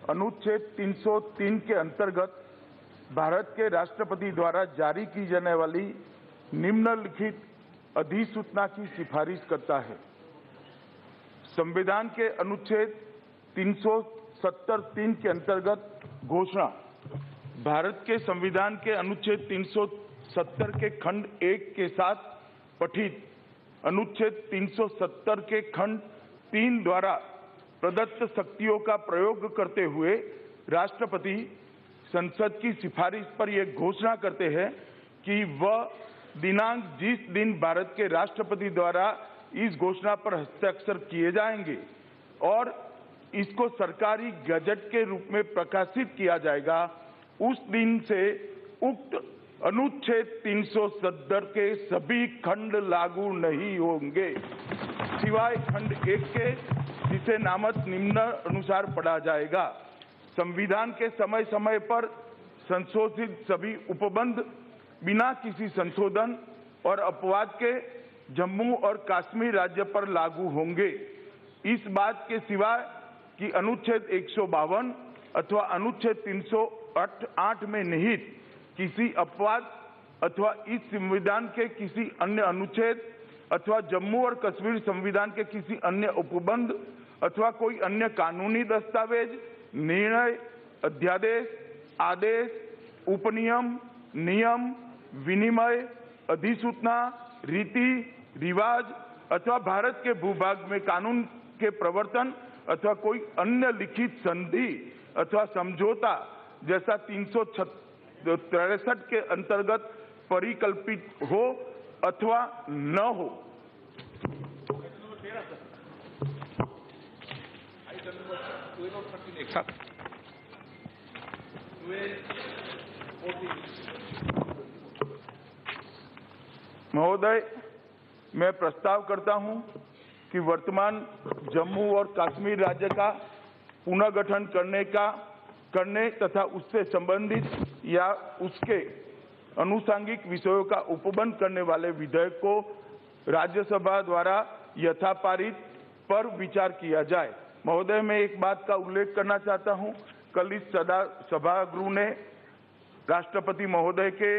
अनुच्छेद 303 के अंतर्गत भारत के राष्ट्रपति द्वारा जारी की जाने वाली निम्नलिखित अधिसूचना की सिफारिश करता है। संविधान के अनुच्छेद 370(3) के अंतर्गत घोषणा। भारत के संविधान के अनुच्छेद 370 के खंड 1 के साथ पठित अनुच्छेद 370 के खंड 3 द्वारा प्रदत्त शक्तियों का प्रयोग करते हुए राष्ट्रपति संसद की सिफारिश पर यह घोषणा करते हैं कि वह दिनांक जिस दिन भारत के राष्ट्रपति द्वारा इस घोषणा पर हस्ताक्षर किए जाएंगे और इसको सरकारी गजट के रूप में प्रकाशित किया जाएगा, उस दिन से उक्त अनुच्छेद 370 के सभी खंड लागू नहीं होंगे, सिवाय खंड 1 के, जिसे नामत निम्न अनुसार पढ़ा जाएगा। संविधान के समय समय पर संशोधित सभी उपबंध बिना किसी संशोधन और अपवाद के जम्मू और कश्मीर राज्य पर लागू होंगे। इस बात के सिवाय कि अनुच्छेद 152 अथवा अनुच्छेद 308 में निहित किसी अपवाद अथवा इस संविधान के किसी अन्य अनुच्छेद अथवा जम्मू और कश्मीर संविधान के किसी अन्य उपबंध अथवा कोई अन्य कानूनी दस्तावेज, निर्णय, अध्यादेश, आदेश, उपनियम, नियम, विनिमय, अधिसूचना, रीति रिवाज अथवा भारत के भूभाग में कानून के प्रवर्तन अथवा कोई अन्य लिखित संधि अथवा समझौता जैसा 363 के अंतर्गत परिकल्पित हो अथवा न हो। महोदय, मैं प्रस्ताव करता हूं कि वर्तमान जम्मू और कश्मीर राज्य का पुनर्गठन करने तथा उससे संबंधित या उसके अनुषंगिक विषयों का उपबंध करने वाले विधेयक को राज्यसभा द्वारा यथापारित पर विचार किया जाए। महोदय, मैं एक बात का उल्लेख करना चाहता हूं। कल इस सभागृह ने राष्ट्रपति महोदय के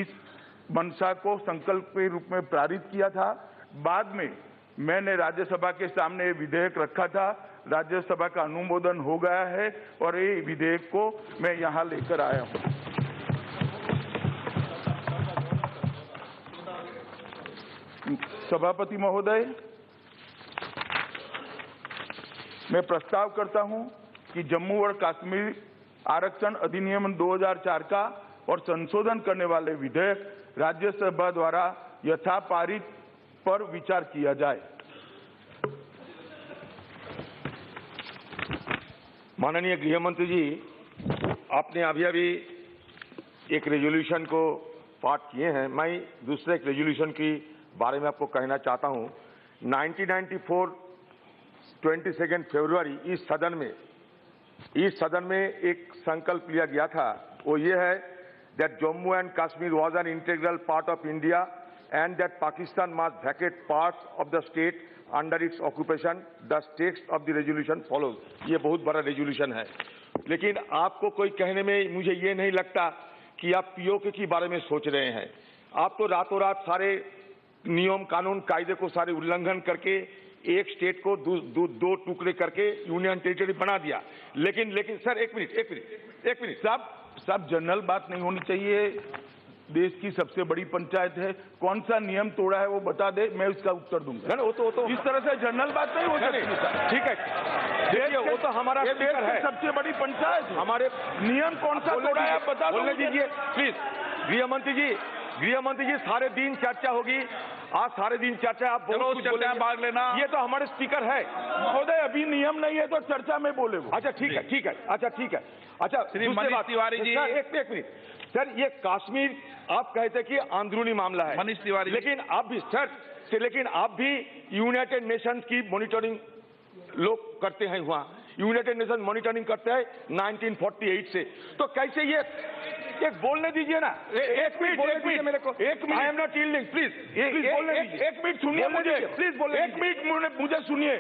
इस मंशा को संकल्प के रूप में पारित किया था। बाद में मैंने राज्यसभा के सामने विधेयक रखा था, राज्यसभा का अनुमोदन हो गया है और ये विधेयक को मैं यहाँ लेकर आया हूँ। सभापति महोदय, मैं प्रस्ताव करता हूं कि जम्मू और कश्मीर आरक्षण अधिनियम 2004 का और संशोधन करने वाले विधेयक राज्यसभा द्वारा यथापारित पर विचार किया जाए। माननीय गृह मंत्री जी, आपने अभी एक रेजोल्यूशन को पास किए हैं। मैं दूसरे एक रेजोल्यूशन के बारे में आपको कहना चाहता हूं। 1994 22 फरवरी इस सदन में एक संकल्प लिया गया था। वो ये है that Jammu and Kashmir was an integral part of India and that Pakistan must vacate parts of the state under its occupation. The text of the resolution follows. ये बहुत बड़ा रेजोल्यूशन है, लेकिन आपको कोई कहने में मुझे ये नहीं लगता कि आप पीओके के बारे में सोच रहे हैं। आप तो रातों रात सारे नियम कानून कायदे को सारे उल्लंघन करके एक स्टेट को दो टुकड़े करके यूनियन टेरिटरी बना दिया। लेकिन सर एक मिनट साहब जनरल बात नहीं होनी चाहिए। देश की सबसे बड़ी पंचायत है, कौन सा नियम तोड़ा है वो बता दे, मैं उसका उत्तर दूंगा। वो तो इस तरह से जनरल बात नहीं हो सकती। ठीक है, देखिए वो तो हमारा स्पीकर है, सबसे बड़ी पंचायत है। हमारे नियम कौन सा तोड़ा है बता बोलने दीजिए प्लीज। गृह मंत्री जी सारे दिन चर्चा होगी, आज सारे दिन चर्चा। आप चर्चा भाग लेना, ये तो हमारे स्पीकर है। महोदय, अभी नियम नहीं है तो चर्चा में बोले वो। अच्छा ठीक है। अच्छा श्री मनीष तिवारी जी, एक मिनट सर, ये कश्मीर आप कहते कि अंदरूनी मामला है मनीष तिवारी, लेकिन आप भी यूनाइटेड नेशंस की मॉनिटरिंग लोग करते हैं। वहाँ यूनाइटेड नेशन मॉनिटरिंग करते हैं 1948 से। तो कैसे ये एक बोलने दीजिए ना, एक मिनट मेरे को, I am not yielding, please एक मिनट सुनिए मुझे, प्लीज बोलने, एक मिनट मुझे सुनिए।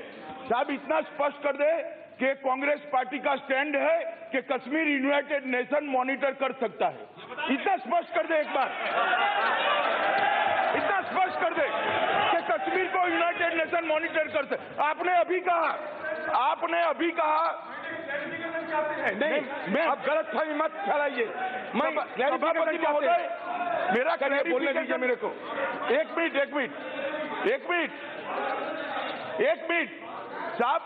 साहब इतना स्पष्ट कर दे कि कांग्रेस पार्टी का स्टैंड है कि कश्मीर यूनाइटेड नेशन मॉनिटर कर सकता है? इतना स्पष्ट कर दे एक बार, इतना स्पष्ट कर दे कि कश्मीर को यूनाइटेड नेशन मॉनिटर कर सकता। आपने अभी कहा नहीं, मैं आप गलत फहमी मत फैलाइए। मैं सभापति महोदय, मेरा बोलने दीजिए मेरे को। एक मिनट साहब,